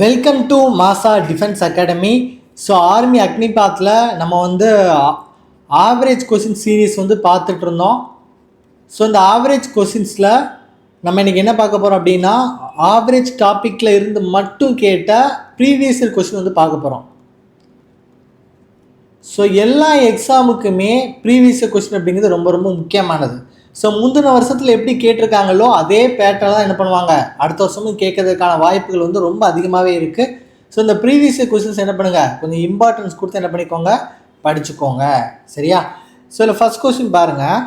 Welcome to மாசா defence academy. So army அக்னிபாத்தில் நம்ம average question series பார்த்துட்டு இருந்தோம். ஸோ இந்த ஆவரேஜ் கொஷின்ஸில் நம்ம இன்றைக்கி என்ன பார்க்க போகிறோம் அப்படின்னா, ஆவரேஜ் டாப்பிக்கில் இருந்து மட்டும் கேட்ட ப்ரீவியஸ் இயர் கொஷின் பார்க்க போகிறோம். ஸோ எல்லா எக்ஸாமுக்குமே ப்ரீவியஸ் இயர் கொஷின் அப்படிங்கிறது ரொம்ப ரொம்ப முக்கியமானது. ஸோ முந்தின வருஷத்தில் எப்படி கேட்டிருக்காங்களோ அதே பேட்டர்ன் தான் என்ன பண்ணுவாங்க அடுத்த வருஷமும் கேட்கறதுக்கான வாய்ப்புகள் ரொம்ப அதிகமாகவே இருக்குது. ஸோ இந்த ப்ரீவியஸ் இயர் கொஷின்ஸ் என்ன பண்ணுங்கள், கொஞ்சம் இம்பார்ட்டன்ஸ் கொடுத்து என்ன பண்ணிக்கோங்க, படிச்சுக்கோங்க. சரியா? ஸோ இல்லை ஃபர்ஸ்ட் கொஸ்டின் பாருங்கள்.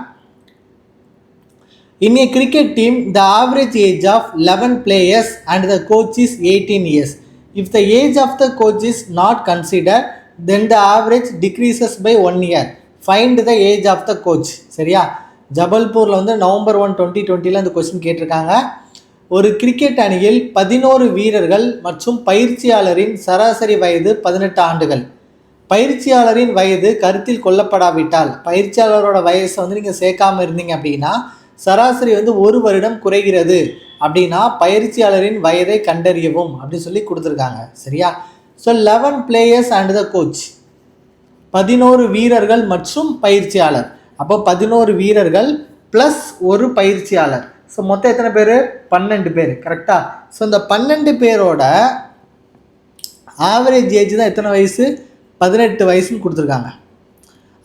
In a cricket team the average age of 11 players and the coach is 18 years. If the age of the coach is not considered, then the average decreases by 1 year. Find the age of the coach. சரியா? ஜபல்பூரில் November 1, 2020 அந்த question கேட்டிருக்காங்க. ஒரு cricket அணியில் 11 வீரர்கள் மற்றும் பயிற்சியாளரின் சராசரி வயது 18 ஆண்டுகள். பயிற்சியாளரின் வயது கருத்தில் கொள்ளப்படாவிட்டால், பயிற்சியாளரோட வயசை நீங்கள் சேர்க்காமல் இருந்தீங்க அப்படின்னா சராசரி 1 வருடம் குறைகிறது அப்படின்னா பயிற்சியாளரின் வயதை கண்டறியவும் அப்படின்னு சொல்லி கொடுத்துருக்காங்க. சரியா? So 11 players and the coach, 11 வீரர்கள் மற்றும் பயிற்சியாளர். அப்போ 11 வீரர்கள் ப்ளஸ் ஒரு பயிற்சியாளர். ஸோ மொத்தம் எத்தனை பேர்? 12 பேர். கரெக்டாக? ஸோ இந்த 12 பேரோட ஆவரேஜ் ஏஜ் தான் எத்தனை வயசு? 18 வயசுன்னு கொடுத்துருக்காங்க.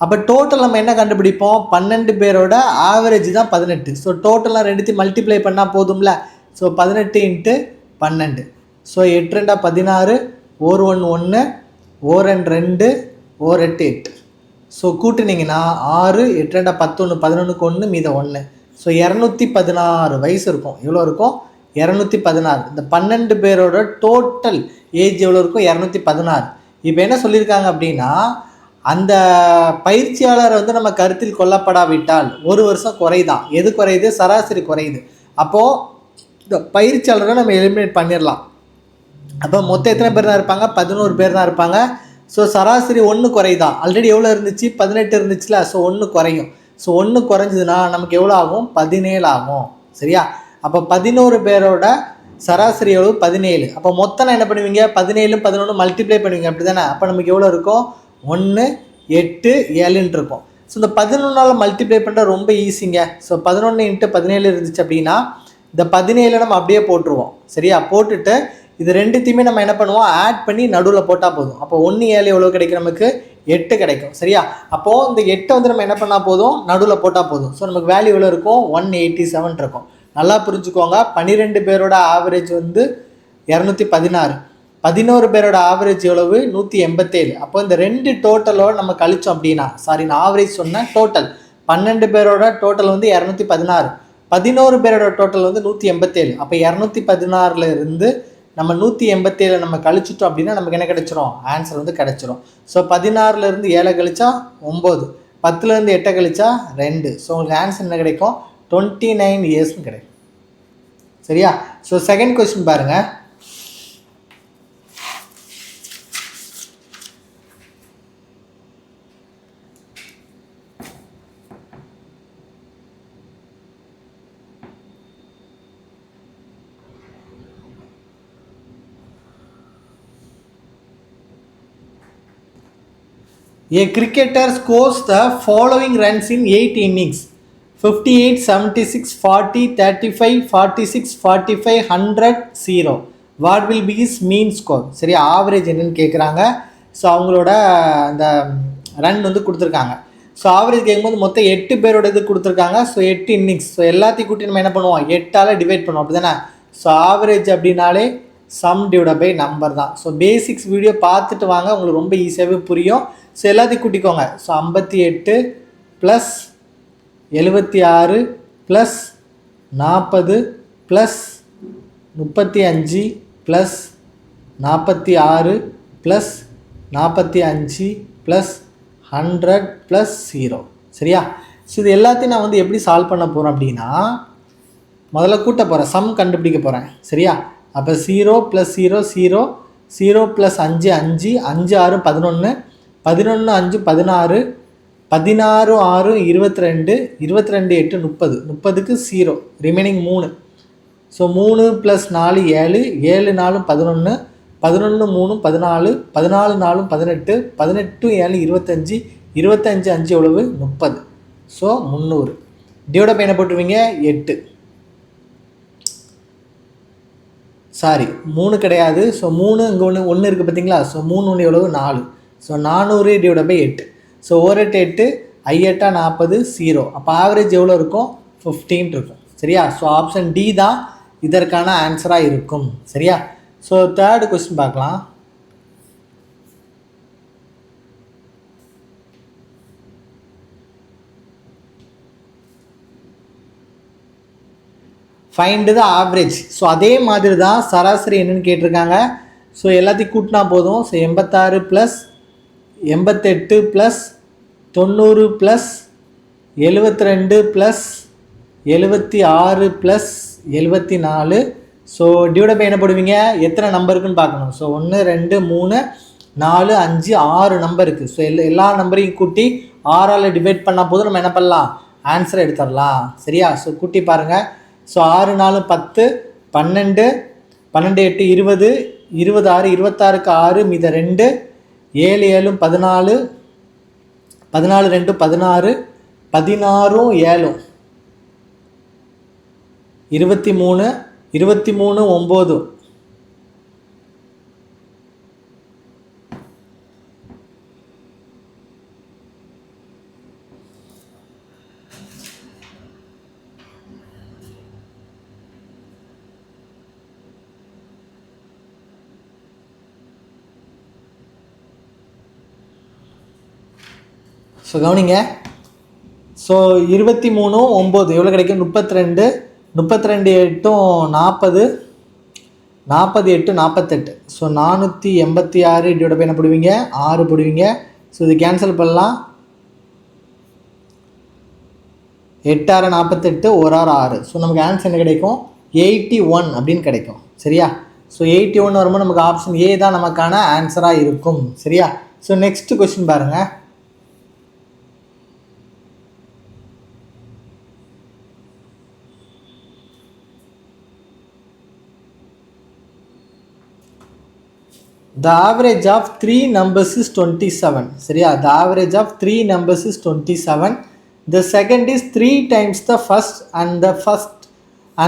அப்போ டோட்டல் நம்ம என்ன கண்டுபிடிப்போம்? 12 பேரோட ஆவரேஜ் தான் 18. ஸோ டோட்டலாக ரெண்டுத்தையும் மல்டிப்ளை பண்ணால் போதும்ல. ஸோ 18 × 12. ஸோ 8 2 16, 1 1 1, 1 2 1 8 8. ஸோ கூட்டினீங்கன்னா 6 8 2 11, 11க்கு 1 மீதம் 1. ஸோ 216 வயசு இருக்கும். எவ்வளோ இருக்கும்? 216. இந்த 12 பேரோட டோட்டல் ஏஜ் எவ்வளோ இருக்கும்? 216. இப்போ என்ன சொல்லியிருக்காங்க அப்படின்னா, அந்த பயிற்சியாளர் நம்ம கருத்தில் கொள்ளப்படாவிட்டால் 1 வருஷம் குறைதான். எது குறையுது? சராசரி குறையுது. அப்போது இந்த பயிற்சியாளரை நம்ம எலிமினேட் பண்ணிடலாம். அப்போ மொத்தம் எத்தனை பேர் தான் இருப்பாங்க? 11 பேர் தான் இருப்பாங்க. ஸோ சராசரி 1 குறைதான். ஆல்ரெடி எவ்வளோ இருந்துச்சு? 18 இருந்துச்சுல. ஸோ 1 குறையும். ஸோ 1 குறைஞ்சதுன்னா நமக்கு எவ்வளோ ஆகும்? 17 ஆகும். சரியா? அப்போ 11 பேரோட சராசரி எவ்வளோ? 17. அப்போ மொத்தம் என்ன பண்ணுவீங்க? 17 11 மல்டிப்ளை பண்ணுவீங்க. அப்படி தானே? அப்போ நமக்கு எவ்வளோ இருக்கும்? 1 8 7 இருக்கும். ஸோ இந்த 11ஆல் மல்டிப்ளை பண்ணுற ரொம்ப ஈஸிங்க. ஸோ 11 × 17 இருந்துச்சு அப்படின்னா இந்த 17 நம்ம அப்படியே போட்டுருவோம். சரியா? போட்டுட்டு இது ரெண்டுத்தையுமே நம்ம என்ன பண்ணுவோம்? ஆட் பண்ணி நடுவில் போட்டால் போதும். அப்போ 1 7 எவ்வளோ கிடைக்கும்? நமக்கு 8 கிடைக்கும். சரியா? அப்போது இந்த 8 நம்ம என்ன பண்ணால் போதும்? நடுவில் போட்டால் போதும். ஸோ நமக்கு வேல்யூ எவ்வளோ இருக்கும்? 187 இருக்கும். நல்லா புரிஞ்சுக்கோங்க. 12 பேரோட ஆவரேஜ் 216. 11 பேரோட ஆவரேஜ் எவ்வளவு? 187. அப்போ இந்த 2 டோட்டலோடு நம்ம கழிச்சோம் அப்படின்னா, சாரி நான் ஆவரேஜ் சொன்னேன், டோட்டல் 12 பேரோட டோட்டல் 216, 11 பேரோட டோட்டல் 187. அப்போ 216 இருந்து நம்ம 187 நம்ம கழிச்சிட்டோம் அப்படின்னா நமக்கு என்ன கிடைச்சிரும்? ஆன்சர் கிடைச்சிரும். ஸோ 16 இருந்து 7 கழிச்சா 9, 10 இருந்து 8 கழிச்சா 2. ஸோ உங்களுக்கு ஆன்சர் என்ன கிடைக்கும்? 29 இயர்ஸ்னு கிடைக்கும். சரியா? ஸோ செகண்ட் கொஸ்டின் பாருங்கள். A cricketer scores the following runs in 8 innings: 58, 76, 40, 35, 46, 45, 100, 0. What will be his mean score? சரி, ஆவரேஜ் என்னன்னு கேட்குறாங்க. ஸோ அவங்களோட அந்த ரன் கொடுத்துருக்காங்க. ஸோ ஆவரேஜ் கேட்கும்போது மொத்தம் 8 பேரோட இது கொடுத்துருக்காங்க. So 8 innings. ஸோ எல்லாத்தையும் கூட்டி நம்ம என்ன பண்ணுவோம்? 8ஆல் டிவைட் பண்ணுவோம். அப்படி தானே? ஸோ ஆவரேஜ் அப்படின்னாலே சம் டிவைட் பை நம்பர் தான். ஸோ பேசிக்ஸ் வீடியோ பார்த்துட்டு வாங்க, உங்களுக்கு ரொம்ப ஈஸியாகவே புரியும். ஸோ எல்லாத்தையும் கூட்டிக்கோங்க. So 58 plus 76 plus 40 plus 35 plus 46 plus 45 plus 100 plus 0. சரியா? ஸோ இது எல்லாத்தையும் நான் எப்படி சால்வ் பண்ண போகிறேன் அப்படின்னா, முதல்ல கூட்ட போகிறேன், சம் கண்டுபிடிக்க போகிறேன். சரியா? அப்போ 0 + 0 0, 0 + 5 5, 5 6 11, 11 5 16, 16 6 22, 22 8 30, 30க்கு 0, ரிமைனிங் 3. ஸோ 3 + 4 7, 7 4 11, 11 3 14, 14 4 18, 18 7 25, 25 5 எவ்வளவு 30. ஸோ 300 டிவைட் பை என்ன போட்டுருவீங்க 8. சாரி 3 கிடையாது. ஸோ 3 இங்கே ஒன்று இருக்குது பார்த்தீங்களா. ஸோ 3 ஒன்று எவ்வளவு 4. So 400 divide by 8. ஸோ 1 8 8 ஐ 8 40 0. அப்போ ஆவரேஜ் எவ்வளோ இருக்கும் 15 இருக்கும். சரியா. ஸோ ஆப்ஷன் டி தான் இதற்கான ஆன்சராக இருக்கும். சரியா. ஸோ தேர்டு கொஸ்டின் பார்க்கலாம். Find the average. ஸோ அதே மாதிரி தான் சராசரி என்னன்னு கேட்டிருக்காங்க. ஸோ எல்லாத்தையும் கூட்டினா போதும். ஸோ 86 + 88 + 90 + 72 + 76 + 74. ஸோ டிவைட் பை என்ன போடுவீங்க எத்தனை நம்பருக்குன்னு பார்க்கணும். ஸோ 1 2 3 4 5 6 நம்பர் இருக்குது. ஸோ எல்லா நம்பரையும் கூட்டி 6ஆல் டிவைட் பண்ணால் போதும் நம்ம என்ன பண்ணலாம் ஆன்சரை எடுத்துடலாம். சரியா. ஸோ கூட்டி பாருங்கள். ஸோ 6 4 10 12 12 8 20 26 26க்கு 6 மீத 2 7 7 14 14 2 16 16 7 23 23 9. ஸோ கவனிங்க. ஸோ 23 9 எவ்வளோ கிடைக்கும் 32 32 8 40 40 8 48. ஸோ 486 டிவைட் பை என்ன போடுவீங்க 6 போடுவீங்க. ஸோ இது கேன்சல் பண்ணலாம். 8 6 48 1 6 6. ஸோ நமக்கு ஆன்சர் என்ன கிடைக்கும் 81 அப்படின்னு கிடைக்கும். சரியா. ஸோ 81 வரும்போது நமக்கு ஆப்ஷன் ஏ தான் நமக்கான ஆன்சராக இருக்கும். சரியா. ஸோ நெக்ஸ்ட் கொஸ்டின் பாருங்கள். The average of 3 numbers is 27. சரியா. The average of 3 numbers is 27. The second is 3 times the first and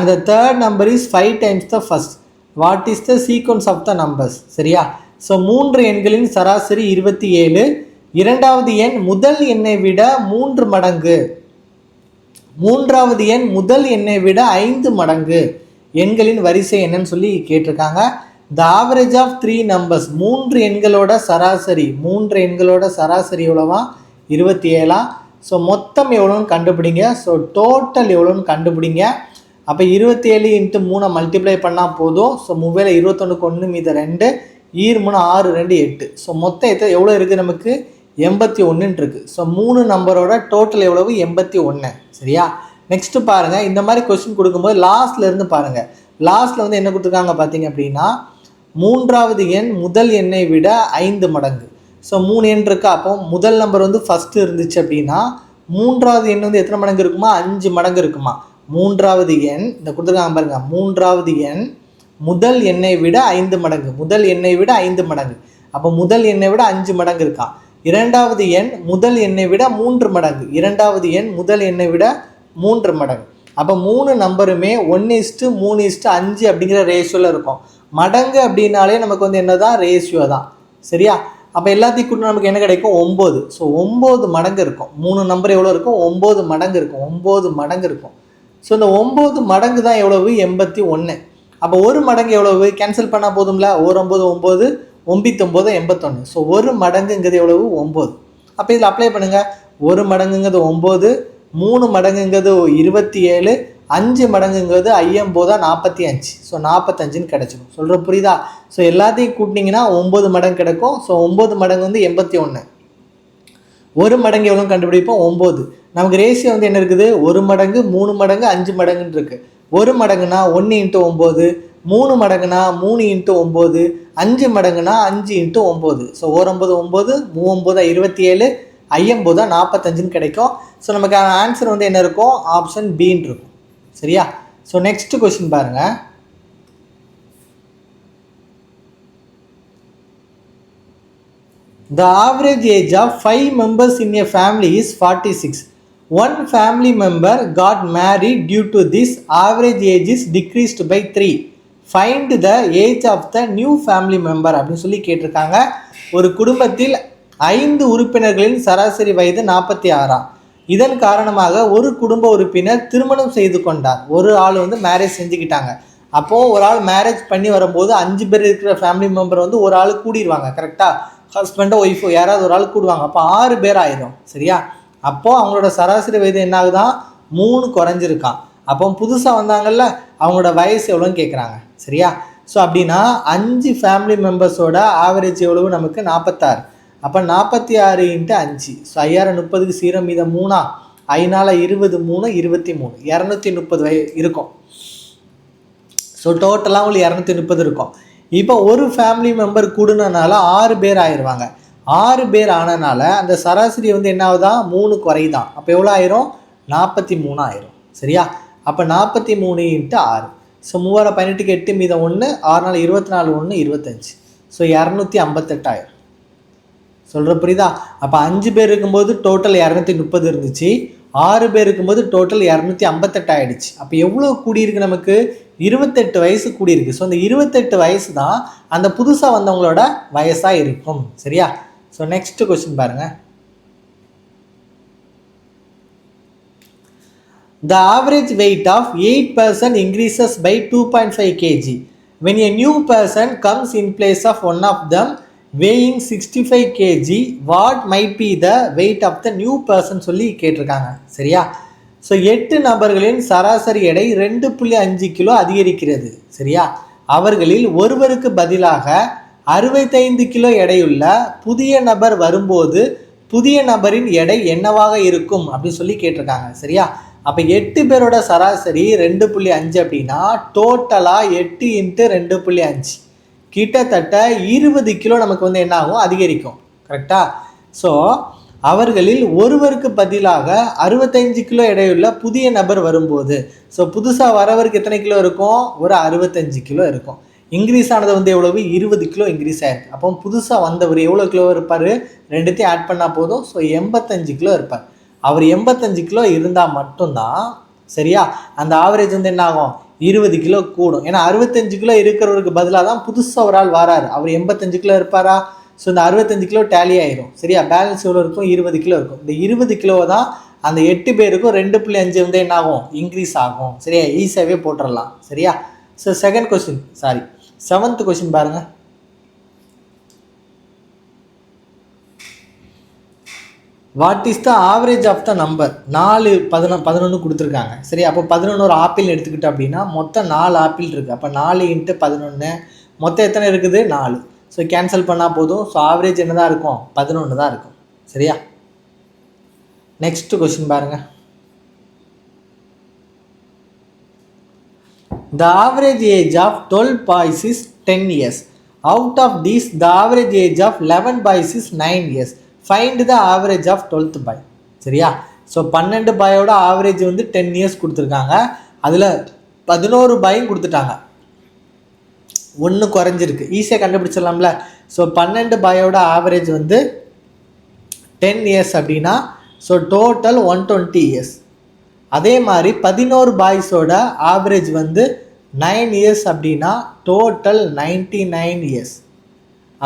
the third number is 5 times the first. What is the sequence of the numbers? சரியா. So 3 எண்களின் சராசரி 27. இரண்டாவது எண் முதல் எண்ணை விட 3 மடங்கு. மூன்றாவது எண் முதல் எண்ணை விட 5 மடங்கு. எண்களின் வரிசை என்னன்னு சொல்லி கேட்டிருக்காங்க. The average of 3 numbers 3 எண்களோட சராசரி எவ்வளவா 27. ஸோ மொத்தம் எவ்வளோன்னு கண்டுபிடிங்க. ஸோ டோட்டல் எவ்வளோன்னு கண்டுபிடிங்க. அப்போ 27 × 3 மல்டிப்ளை பண்ணால் போதும். ஸோ 3 21க்கு 1 மீத 2 3 6 2 8. ஸோ மொத்தம் எவ்வளோ இருக்குது நமக்கு 81 இருக்குது. ஸோ 3 நம்பரோட டோட்டல் எவ்வளவு 81. சரியா. நெக்ஸ்ட்டு பாருங்கள். இந்த மாதிரி கொஸ்டின் கொடுக்கும்போது லாஸ்ட்ல இருந்து பாருங்கள். லாஸ்ட்டில் வந்து என்ன கொடுத்துருக்காங்க பார்த்தீங்க அப்படின்னா மூன்றாவது எண் முதல் எண்ணை விட 5 மடங்கு. ஸோ 3 எண் இருக்கா. அப்போ முதல் நம்பர் வந்து ஃபஸ்ட்டு இருந்துச்சு அப்படின்னா மூன்றாவது எண் வந்து எத்தனை மடங்கு இருக்குமா 5 மடங்கு இருக்குமா. மூன்றாவது எண் இந்த கொடுத்துருக்காங்க பாருங்க. மூன்றாவது எண் முதல் எண்ணை விட 5 மடங்கு. முதல் எண்ணை விட 5 மடங்கு. அப்போ முதல் எண்ணை விட 5 மடங்கு இருக்கான். இரண்டாவது எண் முதல் எண்ணை விட 3 மடங்கு. இரண்டாவது எண் முதல் எண்ணை விட 3 மடங்கு. அப்போ 3 நம்பருமே 1:3:5 அப்படிங்கிற ரேஷியோவில் இருக்கும். மடங்கு அப்படின்னாலே நமக்கு வந்து என்ன தான் ரேஷியோ தான். சரியா. அப்போ எல்லாத்தையும் கூட்டினா நமக்கு என்ன கிடைக்கும் 9. ஸோ 9 மடங்கு இருக்கும். 3 நம்பர் எவ்வளோ இருக்கும் 9 மடங்கு இருக்கும். 9 மடங்கு இருக்கும். ஸோ இந்த 9 மடங்கு தான் எவ்வளவு 81. அப்போ ஒரு மடங்கு எவ்வளவு கேன்சல் பண்ணால் போதும்ல. 1 9 9 9 81. ஸோ ஒரு மடங்குங்கிறது எவ்வளவு 9. அப்போ இதில் அப்ளை பண்ணுங்கள். ஒரு மடங்குங்கிறது 9, 3 மடங்குங்கிறது 27, 5 மடங்குங்கிறது 9 45. ஸோ 45ன்னு கிடச்சிடும். சொல்கிற புரியுதா. ஸோ எல்லாத்தையும் கூட்டினீங்கன்னா 9 மடங்கு கிடைக்கும். ஸோ 9 மடங்கு வந்து 81. ஒரு மடங்கு எவ்வளோ கண்டுபிடிப்போம் 9. நமக்கு ரேஷியோ வந்து என்ன இருக்குது 1 மடங்கு 3 மடங்கு 5 மடங்குன்னு இருக்குது. ஒரு மடங்குனா 1 × 9, 3 மடங்குனா 3 × 9, 5 மடங்குனா 5 × 9. ஸோ 1 9 9 3 27, 50 45ன்னு கிடைக்கும். ஸோ நமக்கு ஆன்சர் வந்து என்ன இருக்கும் ஆப்ஷன் பின்னு இருக்கும். சரியா. ஸோ நெக்ஸ்ட் கொஸ்டின் பாருங்கள். The average age of 5 members in a family is 46. One family member got married. Due to this, average age is decreased by 3. Find the age of the new family member அப்படின்னு சொல்லி கேட்டிருக்காங்க. ஒரு குடும்பத்தில் 5 உறுப்பினர்களின் சராசரி வயது 46. இதன் காரணமாக ஒரு குடும்ப உறுப்பினர் திருமணம் செய்து கொண்டார். ஒரு ஆள் வந்து மேரேஜ் செஞ்சுக்கிட்டாங்க. அப்போது ஒரு ஆள் மேரேஜ் பண்ணி வரும்போது 5 பேர் இருக்கிற ஃபேமிலி மெம்பர் வந்து ஒரு ஆள் கூடிடுவாங்க. கரெக்டாக ஹஸ்பண்டோ ஒய்ஃபோ யாராவது ஒரு ஆள் கூடுவாங்க. அப்போ 6 பேர் ஆயிரும். சரியா? அப்போது அவங்களோட சராசரி வயது என்ன ஆகுதான்? 3 குறைஞ்சிருக்கான். அப்போ புதுசாக வந்தாங்கல்ல, அவங்களோட வயசு எவ்வளோன்னு கேட்குறாங்க. சரியா? ஸோ அப்படின்னா 5 ஃபேமிலி மெம்பர்ஸோட ஆவரேஜ் எவ்வளவு? நமக்கு 46. அப்போ 46 × 5. ஸோ 5030க்கு 0 மீதம் 3. 5 20 3 23 230 இருக்கும். ஸோ டோட்டலாக உங்களுக்கு 230 இருக்கும். இப்போ ஒரு ஃபேமிலி மெம்பர் கூடுனனால 6 பேர் ஆயிடுவாங்க. 6 பேர் ஆனனால அந்த சராசரி வந்து என்ன ஆகுதான்? 3 குறைதான். அப்போ எவ்வளோ ஆயிரும்? 43 ஆயிரும். சரியா? அப்போ 43 × 6. ஸோ 3 18க்கு 8 மீதம் 1 6 24 1 25. ஸோ 258 ஆயிரும். சொல்கிற புரியுதா? அப்போ 5 பேர் இருக்கும்போது டோட்டல் 230 இருந்துச்சு. 6 பேர் இருக்கும்போது டோட்டல் 258 ஆகிடுச்சு. அப்போ எவ்வளோ கூடியிருக்கு? நமக்கு 28 வயசு கூடியிருக்கு. ஸோ அந்த 28 வயசு தான் அந்த புதுசாக வந்தவங்களோட வயசாக இருக்கும். சரியா? ஸோ நெக்ஸ்ட் கொஸ்டின் பாருங்கள். The average weight of 8 person increases by 2.5 kg. When a new person comes in place of one of them weighing 65 kg, what might be the weight of the new person சொல்லி கேட்டிருக்காங்க. சரியா? So 8 நபர்களின் சராசரி எடை 2.5 kilo அதிகரிக்கிறது. சரியா? அவர்களில் ஒருவருக்கு பதிலாக 65 கிலோ எடையுள்ள புதிய நபர் வரும்போது புதிய நபரின் எடை என்னவாக இருக்கும் அப்படின்னு சொல்லி கேட்டிருக்காங்க. சரியா? அப்போ 8 பேரோட சராசரி 2.5 அப்படின்னா டோட்டலாக 8 × 2.5 கிட்டத்தட்ட 20 கிலோ நமக்கு வந்து என்ன ஆகும்? அதிகரிக்கும். கரெக்டாக? ஸோ அவர்களில் ஒருவருக்கு பதிலாக 65 கிலோ எடையுள்ள புதிய நபர் வரும்போது, ஸோ புதுசாக வரவருக்கு எத்தனை கிலோ இருக்கும்? ஒரு 65 கிலோ இருக்கும். இன்க்ரீஸ் ஆனது வந்து எவ்வளவு? 20 கிலோ இன்க்ரீஸ் ஆயிருக்கு. அப்போ புதுசாக வந்தவர் எவ்வளோ கிலோ இருப்பார்? ரெண்டுத்தையும் ஆட் பண்ணால் போதும். ஸோ 85 கிலோ இருப்பார். அவர் 85 கிலோ இருந்தால் மட்டும்தான் சரியா அந்த ஆவரேஜ் வந்து என்ன ஆகும்? 20 கிலோ கூடும். ஏன்னா 65 கிலோ இருக்கிறவருக்கு பதிலாக தான் புதுசாக ஒரு ஆள் வராரு. அவர் 85 கிலோ இருப்பாரா? ஸோ இந்த 65 கிலோ டேலி ஆயிரும். சரியா? பேலன்ஸ் எவ்வளோ இருக்கும்? 20 கிலோ இருக்கும். இந்த 20 கிலோவை தான் அந்த 8 பேருக்கும் 2.5 வந்து என்ன ஆகும்? இன்க்ரீஸ் ஆகும். சரியா? ஈஸியாகவே போட்டுடலாம். சரியா? So second question, sorry 7th question பாருங்கள். What is the average of the number? 4 11 கொடுத்துருக்காங்க. சரி, அப்போ 11 ஒரு ஆப்பிள் எடுத்துக்கிட்டோம் அப்படின்னா மொத்தம் 4 ஆப்பிள் இருக்குது. அப்போ 4 × 11 மொத்தம் எத்தனை இருக்குது? 4. ஸோ கேன்சல் பண்ணால் போதும். ஸோ ஆவரேஜ் என்ன தான் இருக்கும்? 11 தான் இருக்கும். சரியா? நெக்ஸ்ட் கொஸ்டின் பாருங்கள். The average age of 12 boys is 10 years. Out of these, the average age of 11 boys is 9 years. Find the average of 12th boy. சரியா? ஸோ 12 பாயோட ஆவரேஜ் வந்து 10 இயர்ஸ் கொடுத்துருக்காங்க. அதில் 11 பாயும் கொடுத்துட்டாங்க. 1 குறைஞ்சிருக்கு. ஈஸியாக கண்டுபிடிச்சிடலாம்ல. ஸோ 12 பாயோட ஆவரேஜ் வந்து 10 இயர்ஸ் அப்படின்னா ஸோ டோட்டல் 120 இயர்ஸ். அதே மாதிரி 11 பாய்ஸோட ஆவரேஜ் வந்து 9 இயர்ஸ் அப்படின்னா டோட்டல் 99 இயர்ஸ்.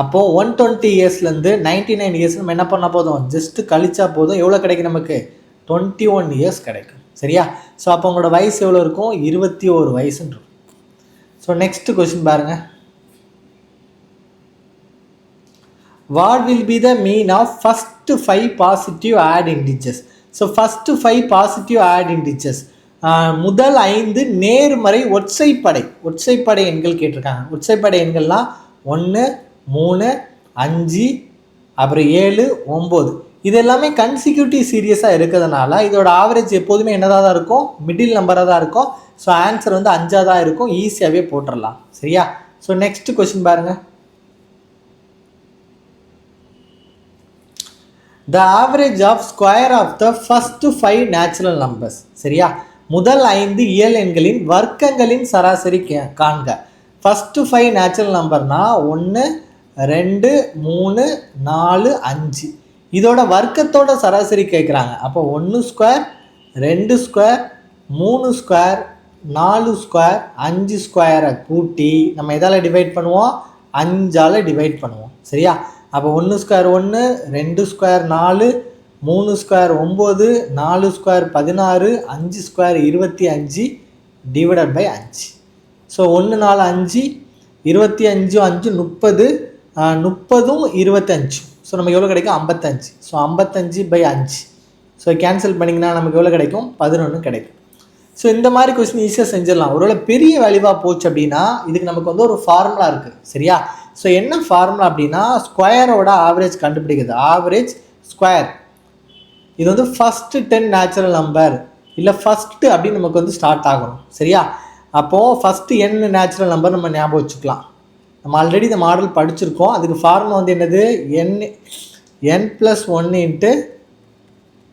அப்போது 120 இயர்ஸ்லேருந்து 99 இயர்ஸ் நம்ம என்ன பண்ணால் போதும்? ஜஸ்ட்டு கழிச்சா போதும். எவ்வளோ கிடைக்கும் நமக்கு? 21 இயர்ஸ் கிடைக்கும். சரியா? ஸோ அப்போ உங்களோட வயசு எவ்வளோ இருக்கும்? 21 வயசுன்னு இருக்கும். ஸோ நெக்ஸ்ட் கொஸ்டின் பாருங்கள். What will be the mean of first 5 positive odd integers? So first 5 positive odd integers, முதல் 5 நேர்மறை ஒற்றைப்படை எண்கள் கேட்டிருக்காங்க. ஒற்றைப்படை எண்கள்லாம் 1 3 5 அப்புறம் 7 9 இது எல்லாமே கன்சிக்யூட்டிவ் சீரியஸாக இருக்கிறதுனால இதோட ஆவரேஜ் எப்போதுமே என்னதாக தான் இருக்கும்? மிடில் நம்பராக தான் இருக்கும். ஸோ ஆன்சர் வந்து 5 தான் இருக்கும். ஈஸியாகவே போட்டுடலாம். சரியா? ஸோ நெக்ஸ்ட் கொஸ்டின் பாருங்கள். The average of square of the first 5 natural numbers. சரியா? முதல் 5 இயல் எண்களின் வர்க்கங்களின் சராசரி காண்க. ஃபஸ்ட்டு 5 நேச்சுரல் நம்பர்னா 1 2 3 4 5 இதோட வர்க்கத்தோட சராசரி கேட்குறாங்க. அப்போ 1 ஸ்கொயர் 2 ஸ்கொயர் 3 ஸ்கொயர் 4 ஸ்கொயர் 5 ஸ்கொயரை கூட்டி நம்ம எதால் டிவைட் பண்ணுவோம்? 5ஆல் டிவைட் பண்ணுவோம். சரியா? அப்போ 1 square 1, 2 square 4, 3 square 9, 4 square 16, 5 square 25 divided by 5. So 1 4 5, 25 5 30, 30ம் 25. ஸோ நமக்கு எவ்வளோ கிடைக்கும்? 55. So 55 by 5. ஸோ கேன்சல் பண்ணிங்கன்னா நமக்கு எவ்வளோ கிடைக்கும்? 11 கிடைக்கும். ஸோ இந்த மாதிரி கொஸ்டின் ஈஸியாக செஞ்சிடலாம். ஒருவேளை பெரிய வேல்யூவாக போச்சு அப்படின்னா இதுக்கு நமக்கு வந்து ஒரு ஃபார்முலா இருக்குது. சரியா? ஸோ என்ன ஃபார்முலா அப்படின்னா ஸ்கொயரோட ஆவரேஜ் கண்டுபிடிக்கிறது. ஆவரேஜ் ஸ்கொயர் இது வந்து ஃபஸ்ட்டு 10 நேச்சுரல் நம்பர் இல்லை ஃபஸ்ட்டு அப்படின்னு நமக்கு வந்து ஸ்டார்ட் ஆகணும். சரியா? அப்போது ஃபஸ்ட்டு n நேச்சுரல் நம்பர் நம்ம ஞாபகம் வச்சுக்கலாம். நம்ம ஆல்ரெடி இந்த மாடல் படிச்சிருக்கோம். அதுக்கு ஃபார்முலா வந்து என்னது? n+1 into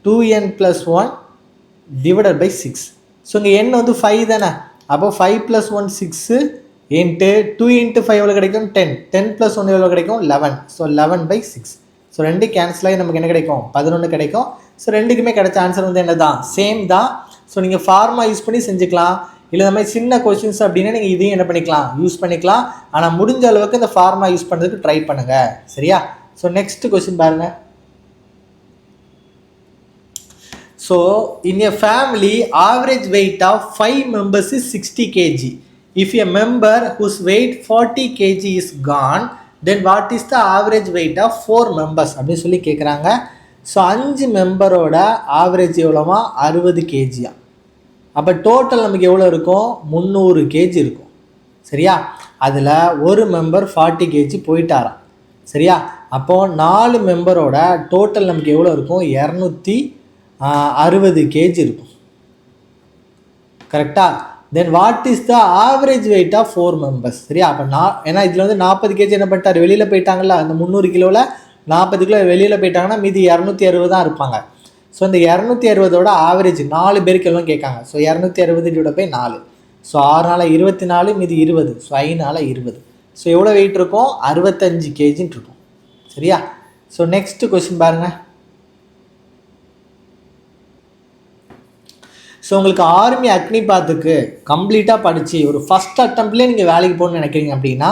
2n + 1 divided by 6. So இங்கே n வந்து 5 தானே. அப்போ 5 + 1 6 இன்ட்டு 2 இன்ட்டு 5 எவ்வளோ கிடைக்கும்? 10. 10 + 1 எவ்வளோ கிடைக்கும்? 11. ஸோ 11/6. ஸோ 2 கேன்சல் ஆகி நமக்கு என்ன கிடைக்கும்? 11 கிடைக்கும். ஸோ ரெண்டுக்குமே கிடைச்ச ஆன்சர் வந்து என்ன தான்? சேம் தான். ஸோ நீங்கள் ஃபார்முலா யூஸ் பண்ணி செஞ்சுக்கலாம். இல்லை இந்த மாதிரி சின்ன கொஸ்டின்ஸ் அப்படின்னா நீங்கள் இதையும் என்ன பண்ணிக்கலாம்? யூஸ் பண்ணிக்கலாம். ஆனால் முடிஞ்ச அளவுக்கு இந்த ஃபார்முலா யூஸ் பண்ணுறதுக்கு ட்ரை பண்ணுங்கள். சரியா? ஸோ நெக்ஸ்ட் கொஸ்டின் பாருங்கள். So in a family, average weight of 5 members is 60 kg. If a member whose weight 40 kg is gone, then what is the average weight of 4 members? அப்படி சொல்லி கேட்குறாங்க. So 5 மெம்பரோட average எவ்வளோமா? 60 kg. அப்போ total நமக்கு எவ்வளோ இருக்கும்? 300 kg இருக்கும். சரியா? அதில் ஒரு மெம்பர் 40 kg போயிட்டாராம். சரியா? அப்போது 4 மெம்பரோட டோட்டல் நமக்கு எவ்வளோ இருக்கும்? 260 kg இருக்கும். கரெக்டா? Then what is the average weight of 4 members? சரியா? அப்போ ஏன்னா இதில் வந்து 40 kg என்ன பண்ணிட்டார்? வெளியில் போயிட்டாங்கல்ல. அந்த 300 கிலோவில் 40 கிலோ வெளியில் போயிட்டாங்கன்னா மீதி 260 தான் இருப்பாங்க. ஸோ இந்த 260ஓட ஆவரேஜ் 4 பேருக்கு எல்லாம் கேட்காங்க. So 260 divide by 4. ஸோ 6 நாள் 24 மீதி 20. ஸோ 5 நாள் 20. ஸோ எவ்வளோ வெயிட் இருக்கும்? 65 kgன்னு இருக்கும். சரியா? ஸோ நெக்ஸ்ட் கொஸ்டின் பாருங்கள். ஸோ உங்களுக்கு ஆர்மி அக்னிபாத்துக்கு கம்ப்ளீட்டாக படித்து ஒரு ஃபஸ்ட் அட்டம்ப்ட்லேயே நீங்கள் வேலைக்கு போகணுன்னு நினைக்கிறீங்க அப்படின்னா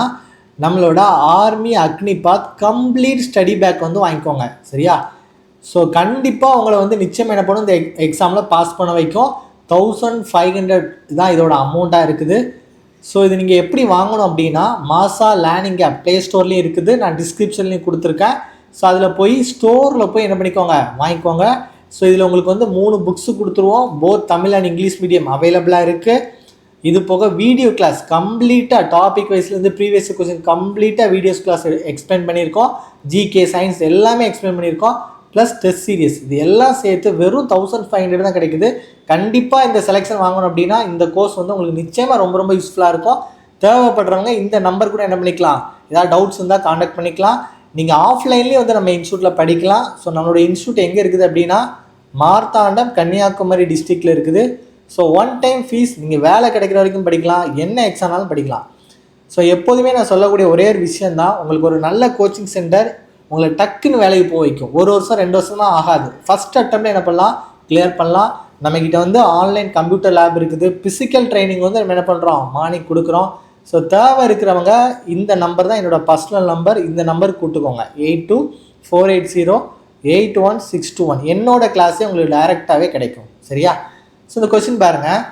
நம்மளோட army Agnipath complete study pack வந்து வாங்கிக்கோங்க. சரியா? ஸோ கண்டிப்பாக உங்களை வந்து நிச்சயம் என்ன பண்ணும்? இந்த எக்ஸாமில் பாஸ் பண்ண வைக்கும். 1500 தான் இதோட அமௌண்ட்டாக இருக்குது. ஸோ இது நீங்கள் எப்படி வாங்கணும் அப்படின்னா மாசா லேர்னிங் ஆப் ப்ளே ஸ்டோர்லேயும் இருக்குது. நான் டிஸ்கிரிப்ஷன்லேயும் கொடுத்துருக்கேன். ஸோ அதில் போய் ஸ்டோரில் போய் என்ன பண்ணிக்கோங்க? வாங்கிக்கோங்க. ஸோ இதில் உங்களுக்கு வந்து 3 புக்ஸு கொடுத்துருவோம். Both Tamil and English medium அவைலபிளாக இருக்குது. இது போக வீடியோ கிளாஸ் கம்ப்ளீட்டாக டாபிக் வைஸ்லேருந்து ப்ரீவியஸ் கொஸ்டின் கம்ப்ளீட்டாக வீடியோஸ் கிளாஸ் எக்ஸ்பிளைன் பண்ணியிருக்கோம். ஜிகே சயின்ஸ் எல்லாமே எக்ஸ்பிளைன் பண்ணியிருக்கோம். ப்ளஸ் டெஸ்ட் சீரியஸ் இது எல்லாம் சேர்த்து வெறும் 1500 தான் கிடைக்குது. கண்டிப்பாக இந்த செலெக்ஷன் வாங்கணும் அப்படின்னா இந்த கோர்ஸ் வந்து உங்களுக்கு நிச்சயமாக ரொம்ப ரொம்ப யூஸ்ஃபுல்லாக இருக்கும். தேவைப்படுறவங்க இந்த நம்பர் கூட என்ன பண்ணிக்கலாம்? ஏதாவது டவுட்ஸ் இருந்தால் காண்டாக்ட் பண்ணிக்கலாம். நீங்கள் ஆஃப்லைன்லேயே வந்து நம்ம இன்ஸ்டியூட்டில் படிக்கலாம். ஸோ நம்மளோட இன்ஸ்டியூட் எங்கே இருக்குது அப்படின்னா மார்த்தாண்டம் கன்னியாகுமரி டிஸ்ட்ரிக்டில் இருக்குது. So one time fees. நீங்கள் வேலை கிடைக்கிற வரைக்கும் படிக்கலாம். என்ன எக்ஸாம்னாலும் படிக்கலாம். ஸோ எப்போதுமே நான் சொல்லக்கூடிய ஒரே ஒரு விஷயந்தான், உங்களுக்கு ஒரு நல்ல கோச்சிங் சென்டர் உங்களை டக்குன்னு வேலைக்கு போக வைக்கும். 1 வருஷம் 2 வருஷம் தான் ஆகாது. ஃபஸ்ட் அட்டம்ப்ட்ல என்ன பண்ணலாம்? கிளியர் பண்ணலாம். நம்மக்கிட்ட வந்து ஆன்லைன் கம்ப்யூட்டர் லேப் இருக்குது. ஃபிசிக்கல் ட்ரைனிங் வந்து நம்ம என்ன பண்ணுறோம்? மார்னிங் கொடுக்குறோம். ஸோ தேவை இருக்கிறவங்க இந்த நம்பர் தான் என்னோடய பர்சனல் நம்பர். இந்த நம்பருக்கு கூப்பிட்டுக்கோங்க. 8248081621. என்னோட கிளாஸே உங்களுக்கு டைரெக்டாகவே கிடைக்கும். சரியா? ஸோ இந்த கொஸ்டின் பாருங்கள்.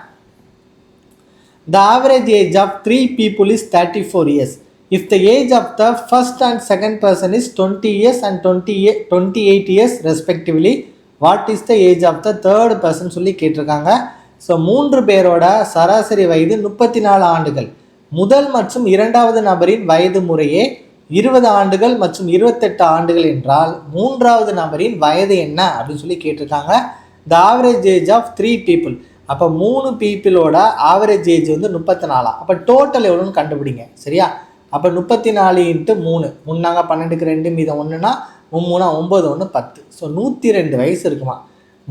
The average age of 3 people is 34 years. If the age of the first and second person is 20 years and 28 years respectively, what is the age of the third person சொல்லி கேட்டிருக்காங்க. So 3 பேரோட சராசரி வயது 34 ஆண்டுகள். முதல் மற்றும் இரண்டாவது நபரின் வயது முறையே 20 ஆண்டுகள் மற்றும் 28 ஆண்டுகள் என்றால் மூன்றாவது நபரின் வயது என்ன அப்படின்னு சொல்லி கேட்டிருக்காங்க. The average age of 3 people. அப்போ 3 பீப்புளோட ஆவரேஜ் ஏஜ் வந்து 34. அப்போ டோட்டல் எவ்வளோன்னு கண்டுபிடிங்க. சரியா? அப்போ 34 × 3 முன்னாங்க 12க்கு 2 மீதம் 1னா 3 9 1 10. ஸோ 102 வயசு இருக்குமா.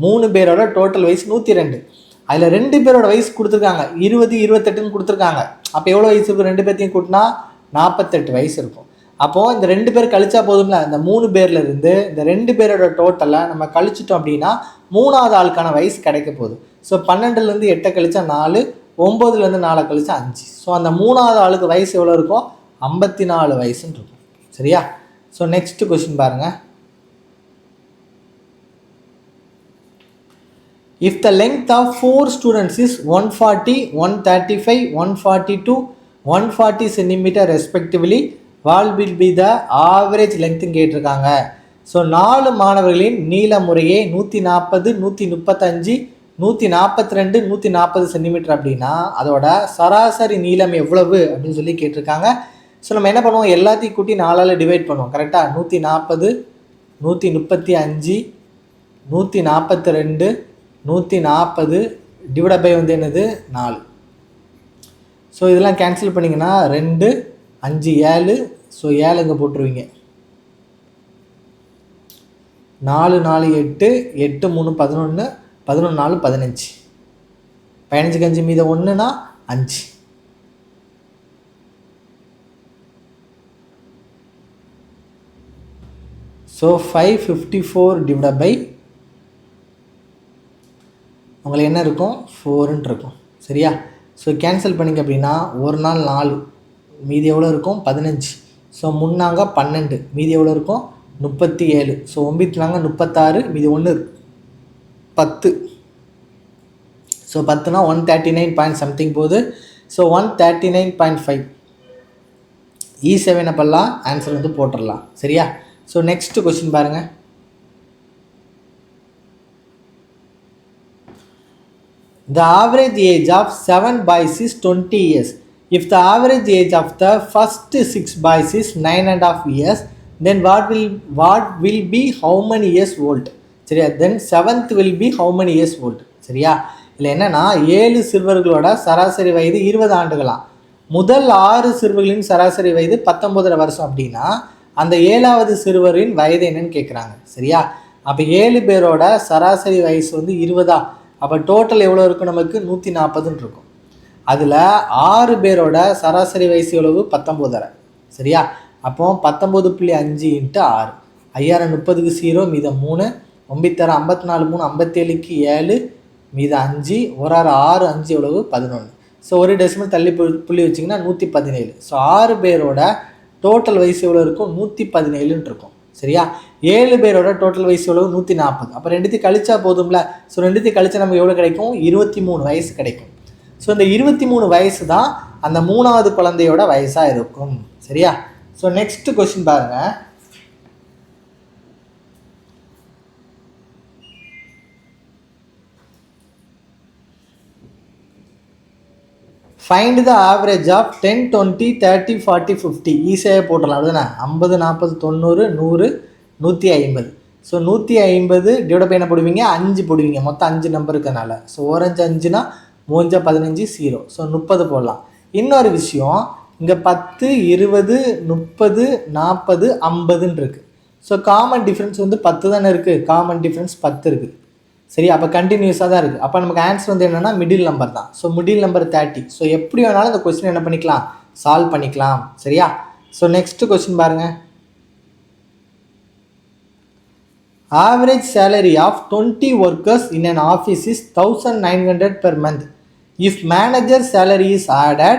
3 பேரோட டோட்டல் வயசு 102. அதில் 2 பேரோட வயசு கொடுத்துருக்காங்க 20 28ன்னு கொடுத்துருக்காங்க. அப்போ எவ்வளோ வயசு இருக்கும்? 2 பேர்த்தையும் கூட்டினா 48 வயசு இருக்கும். அப்போது இந்த 2 பேர் கழிச்சா போதும்ல, இந்த 3 பேர்ல இருந்து இந்த 2 பேரோட டோட்டலை நம்ம கழிச்சிட்டோம் அப்படின்னா 3வது ஆளுக்கான வயசு கிடைக்க போகுது. ஸோ 12லேருந்து 8 கழிச்சா 4, 9லேருந்து 4 கழிச்சா 5. ஸோ அந்த 3வது ஆளுக்கு வயசு எவ்வளோ இருக்கும்? 54 வயசுன்னு இருக்கும். சரியா? ஸோ நெக்ஸ்ட் கொஸ்டின் பாருங்கள். If the length of 4 students is 140, 135, 142, 140 cm respectively, what will be the average length கேட்டிருக்காங்க. ஸோ 4 மாணவர்களின் நீள முறையே 140, 135, 142, 140 சென்டிமீட்டர் அப்படின்னா அதோட சராசரி நீளம் எவ்வளவு அப்படின்னு சொல்லி கேட்டிருக்காங்க. ஸோ நம்ம என்ன பண்ணுவோம்? எல்லாத்தையும் கூட்டி 4ஆல் டிவைட் பண்ணுவோம். கரெக்டாக? 140, 135, 142, 140 டிவைட் பை வந்து என்னது? 4. ஸோ இதெல்லாம் கேன்சல் பண்ணிங்கன்னா 2, 5, 7. ஸோ 7 இங்கே போட்டுருவீங்க. 4, 4, 8, 8, 3, 11, 11, 4, 15. 15க்கு 5 மீதம் 1னா 5. ஸோ 554 டிவைட் பை உங்களுக்கு என்ன இருக்கும்? 4ன்னு இருக்கும். சரியா? ஸோ கேன்சல் பண்ணிங்க அப்படின்னா ஒரு நாள் 4, மீதி எவ்வளோ இருக்கும்? 15. ஸோ 3 12, மீதி எவ்வளோ இருக்கும்? 37. ஸோ 9 36, மீதி 1 10. ஸோ 10னா 139 பாயிண்ட் சம்திங் போகுது. ஸோ 139.5 E7 பண்ணலாம், ஆன்சர் வந்து போட்டுடலாம். சரியா? ஸோ நெக்ஸ்ட் கொஸ்டின் பாருங்கள். The average age of 7 boys is 20 years. If the average age of the first 6 boys is 9.5 years, then what will be how many years old? சரியா? Then 7th will be how many years old? சரியா? இல்லை என்னன்னா 7 சிறுவர்களோட சராசரி வயது 20 ஆண்டுகளாம். முதல் 6 சிறுவர்களின் சராசரி வயது 19 வருஷம் அப்படின்னா அந்த 7வது சிறுவரின் வயது என்னன்னு கேட்குறாங்க. சரியா? அப்போ 7 பேரோட சராசரி வயசு வந்து 20. அப்போ டோட்டல் எவ்வளோ இருக்கும்? நமக்கு 140 இருக்கும். அதில் 6 பேரோட சராசரி வயசு எவ்வளவு? 19. சரியா? அப்போ 19.5 × 6. 5030க்கு 0, மீதம் 3. 9 54, 3 57க்கு 7, மீதம் 5. 1 6, 5 எவ்வளவு? 11. ஸோ ஒரு டெசிமல் தள்ளி புள்ளி வச்சிங்கன்னா 117. ஸோ 6 பேரோட டோட்டல் வயசு எவ்வளோ இருக்கும்? 117 இருக்கும். சரியா? 7 பேரோட டோட்டல் வயசு எவ்வளவு? 140. அப்போ 2த்தையும் கழிச்சா போதும்ல. ஸோ 2த்தையும் கழிச்சா நமக்கு எவ்வளோ கிடைக்கும்? 23 வயசு கிடைக்கும். ஸோ இந்த 23 வயசு தான் அந்த 3வது குழந்தையோட வயசாக இருக்கும். சரியா? ஸோ நெக்ஸ்ட் கொஸ்டின் பாருங்க. Find the average of 10, 20, 30, 40, 50. ஈஸியாக போட்டுடலாம். அதுதானே? 50, 40, 90, 100, 150. ஸோ 150 டிவைட் பை என்ன போடுவீங்க? 5 போடுவீங்க. மொத்தம் 5 நம்பர் இருக்கனால. ஸோ 1 5 5னா 3 15 0. ஸோ 30 போடலாம். இன்னொரு விஷயம், இங்கே 10, 20, 30, 40, 50ன்னு இருக்குது. ஸோ காமன் டிஃப்ரென்ஸ் வந்து 10 தானே இருக்குது. காமன் டிஃப்ரென்ஸ் 10 இருக்குது. சரி, அப்போ கண்டினியூஸாக தான் இருக்குது. அப்போ நமக்கு ஆன்சர் வந்து என்னென்னா மிடில் நம்பர் தான். So middle number 30. ஸோ எப்படி வேணாலும் இந்த கொஸ்டின் என்ன பண்ணிக்கலாம்? சால்வ் பண்ணிக்கலாம். சரியா? ஸோ நெக்ஸ்ட் கொஸ்டின் பாருங்கள். Average salary of 20 workers in an office is 1900 per month. If manager salary is added,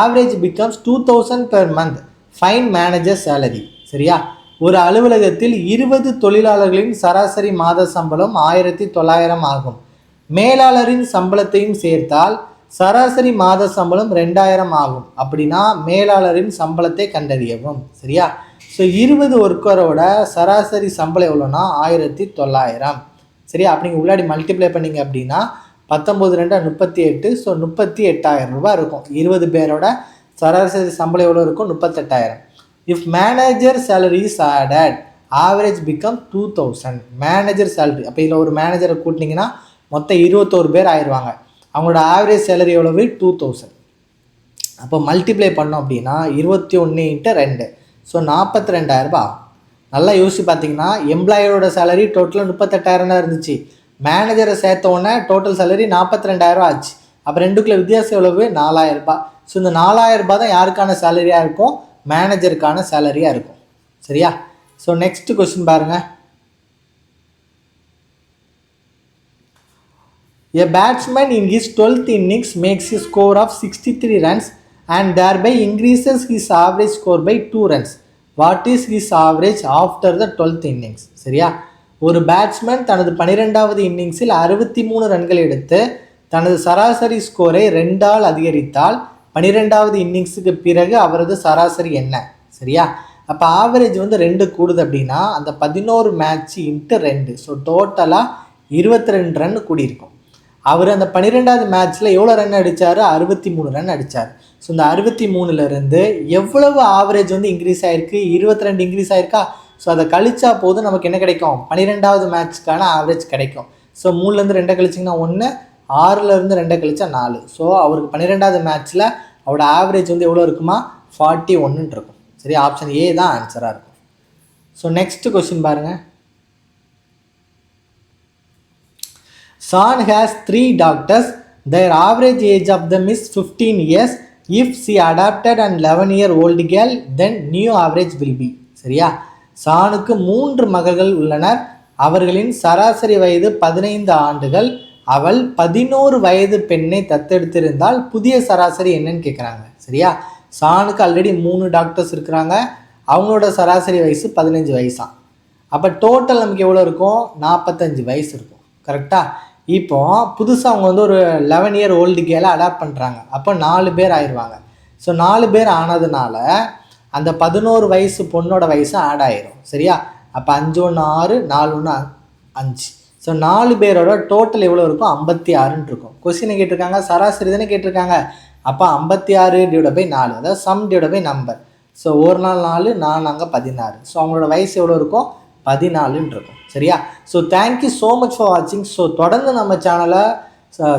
average becomes 2000 per month. Find manager salary. சரியா? ஒரு அலுவலகத்தில் 20 தொழிலாளர்களின் சராசரி மாத சம்பளம் 1900 ஆகும். மேலாளரின் சம்பளத்தையும் சேர்த்தால் சராசரி மாத சம்பளம் 2000 ஆகும். அப்படின்னா மேலாளரின் சம்பளத்தை கண்டறியவும். சரியா? ஸோ 20 ஒர்க்கரோட சராசரி சம்பளம் எவ்வளோனா 1900. சரியா? அப்படிங்க உள்ளாடி மல்டிப்ளை பண்ணிங்க அப்படின்னா 19 2 38. ஸோ 38,000 ரூபாய் இருக்கும். 20 பேரோட சராசரி சம்பளம் எவ்வளோ இருக்கும்? 38,000. If manager salary is added, average become 2000. Manager salary, அப்போ இதில் ஒரு மேனேஜரை கூட்டினீங்கன்னா மொத்தம் 21 பேர் ஆயிடுவாங்க. அவங்களோட ஆவரேஜ் சேலரி எவ்வளவு? 2000. அப்போ மல்டிப்ளை பண்ணோம் அப்படின்னா 21 × 2. ஸோ 42,000 ரூபாய். நல்லா யோசிச்சு பார்த்தீங்கன்னா எம்ப்ளாயரோட சேலரி டோட்டலாக 38,000 தான் இருந்துச்சு. மேனேஜரை சேர்த்தோன்னே டோட்டல் சேலரி 42,000 ஆச்சு. அப்போ ரெண்டுக்குள்ள வித்தியாசம் எவ்வளவு? 4,000 ரூபாய். ஸோ இந்த 4,000 ரூபாய் தான் யாருக்கான சேலரியாக இருக்கும்? மேனேஜருக்கான சேலரியாக இருக்கும். சரியா? ஸோ நெக்ஸ்ட் கொஸ்டின் பாருங்கள். A batsman in his 12th innings makes a score of 63 runs and thereby increases his average score by 2 runs. What is his average after the 12th innings? சரியா? ஒரு பேட்ஸ்மேன் தனது 12வது இன்னிங்ஸில் 63 ரன்கள் எடுத்து தனது சராசரி ஸ்கோரை 2ஆல் அதிகரித்தால் 12வது இன்னிங்ஸுக்கு பிறகு அவரது சராசரி என்ன? சரியா? அப்போ ஆவரேஜ் வந்து 2 கூடுது அப்படின்னா அந்த 11 மேட்ச் இன்ட்டு 2, ஸோ டோட்டலாக 22 ரன் கூடியிருக்கும். அவர் அந்த 12வது மேட்ச்சில் எவ்வளோ ரன் அடித்தார்? 63 ரன் அடித்தார். ஸோ இந்த 63லேருந்து எவ்வளவு ஆவரேஜ் வந்து இன்க்ரீஸ் ஆகிருக்கு? 22 இன்க்ரீஸ் ஆகிருக்கா? ஸோ அதை கழிச்சா போதும் நமக்கு என்ன கிடைக்கும்? 12வது மேட்ச்க்கான ஆவரேஜ் கிடைக்கும். ஸோ 3லேருந்து 2 கழிச்சிங்கன்னா 1, 6லேருந்து 2 கழிச்சா 4. ஸோ அவருக்கு 12வது மேட்ச்சில் அவரோட ஆவரேஜ் வந்து எவ்வளோ இருக்குமா? 41 இருக்கும். சரி, ஆப்ஷன் ஏ தான் ஆன்சராக இருக்கும். ஸோ நெக்ஸ்ட் கொஸ்டின் பாருங்கள். Sean has 3 daughters. Their average age of them is 15 years. If she adopted an 11-year-old girl, then new average will be. சரியா? சானுக்கு 3 மகள்கள் உள்ளனர். அவர்களின் சராசரி வயது 15 ஆண்டுகள். அவள் 11 வயது பெண்ணை தத்தெடுத்திருந்தால் புதிய சராசரி என்னன்னு கேட்குறாங்க. சரியா? சானுக்கு ஆல்ரெடி 3 டாக்டர்ஸ் இருக்கிறாங்க. அவங்களோட சராசரி வயசு 15 வயசாம். அப்போ டோட்டல் நமக்கு எவ்வளோ இருக்கும்? 45 வயசு இருக்கும். கரெக்டாக? இப்போ புதுசாக அவங்க வந்து ஒரு 11-year-old கேலை அடாப்ட் பண்ணுறாங்க. அப்போ 4 பேர் ஆயிடுவாங்க. ஸோ 4 பேர் ஆனதுனால அந்த 11 வயசு பொண்ணோட வயசு ஆட் ஆயிரும். சரியா? அப்போ 5 1 6, 4 1 5. ஸோ 4 பேரோட டோட்டல் எவ்வளோ இருக்கும்? 56 இருக்கும். கொஸ்டினை கேட்டிருக்காங்க, சராசரி தானே கேட்டிருக்காங்க. அப்போ 56 / 4, அதாவது சம் / நம்பர். ஸோ ஒரு நாள் 4, 4 அங்கே 16. ஸோ அவங்களோட வயசு எவ்வளோ இருக்கும்? 14 இருக்கும். சரியா? So thank you so much for வாட்சிங். ஸோ தொடர்ந்து நம்ம சேனலை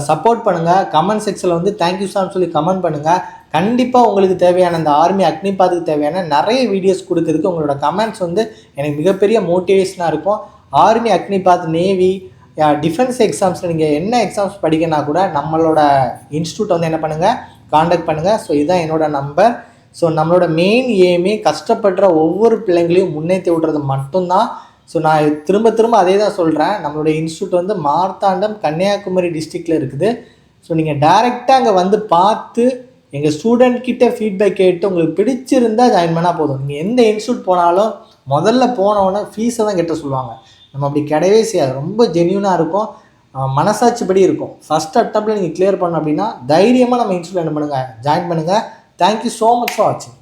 சப்போர்ட் பண்ணுங்கள். கமெண்ட் செக்ஷனில் வந்து தேங்க்யூ சார்னு சொல்லி கமெண்ட் பண்ணுங்கள். கண்டிப்பாக உங்களுக்கு தேவையான இந்த ஆர்மி அக்னிபாத்துக்கு தேவையான நிறைய வீடியோஸ் கொடுக்கறதுக்கு உங்களோட கமெண்ட்ஸ் வந்து எனக்கு மிகப்பெரிய மோட்டிவேஷனாக இருக்கும். ஆர்மி அக்னிபாத், நேவி, டிஃபென்ஸ் எக்ஸாம்ஸில் நீங்கள் என்ன எக்ஸாம்ஸ் படிக்கனா கூட நம்மளோட இன்ஸ்டியூட் வந்து என்ன பண்ணுங்கள், காண்டாக்ட் பண்ணுங்கள். ஸோ இதுதான் என்னோடய நம்பர். ஸோ நம்மளோட மெயின் எய்மே கஷ்டப்படுற ஒவ்வொரு பிள்ளைங்களையும் முன்னேற்றி விட்றது மட்டும்தான். ஸோ நான் திரும்ப அதே தான் சொல்கிறேன். நம்மளுடைய இன்ஸ்டியூட் வந்து மார்த்தாண்டம், கன்னியாகுமரி டிஸ்ட்ரிக்டில் இருக்குது. ஸோ நீங்கள் டைரெக்டாக அங்கே வந்து பார்த்து எங்கள் ஸ்டூடெண்ட் கிட்டே ஃபீட்பேக் கேட்டு உங்களுக்கு பிடிச்சிருந்தால் ஜாயின் பண்ணால் போதும். நீங்கள் எந்த இன்ஸ்டியூட் போனாலும் முதல்ல போனவுடனே ஃபீஸை தான் கட்ட சொல்லுவாங்க. நம்ம அப்படி கிடையவே செய்யாது. ரொம்ப ஜென்யூனாக இருக்கும், மனசாட்சிப்படி இருக்கும். ஃபஸ்ட் அட்டம்ப்டில் நீங்கள் கிளியர் பண்ணணும் அப்படின்னா தைரியமாக நம்ம இன்ஸ்டியூட் என்ன பண்ணுங்கள், ஜாயின் பண்ணுங்கள். தேங்க்யூ ஸோ மச் ஃபார் வாட்சிங்.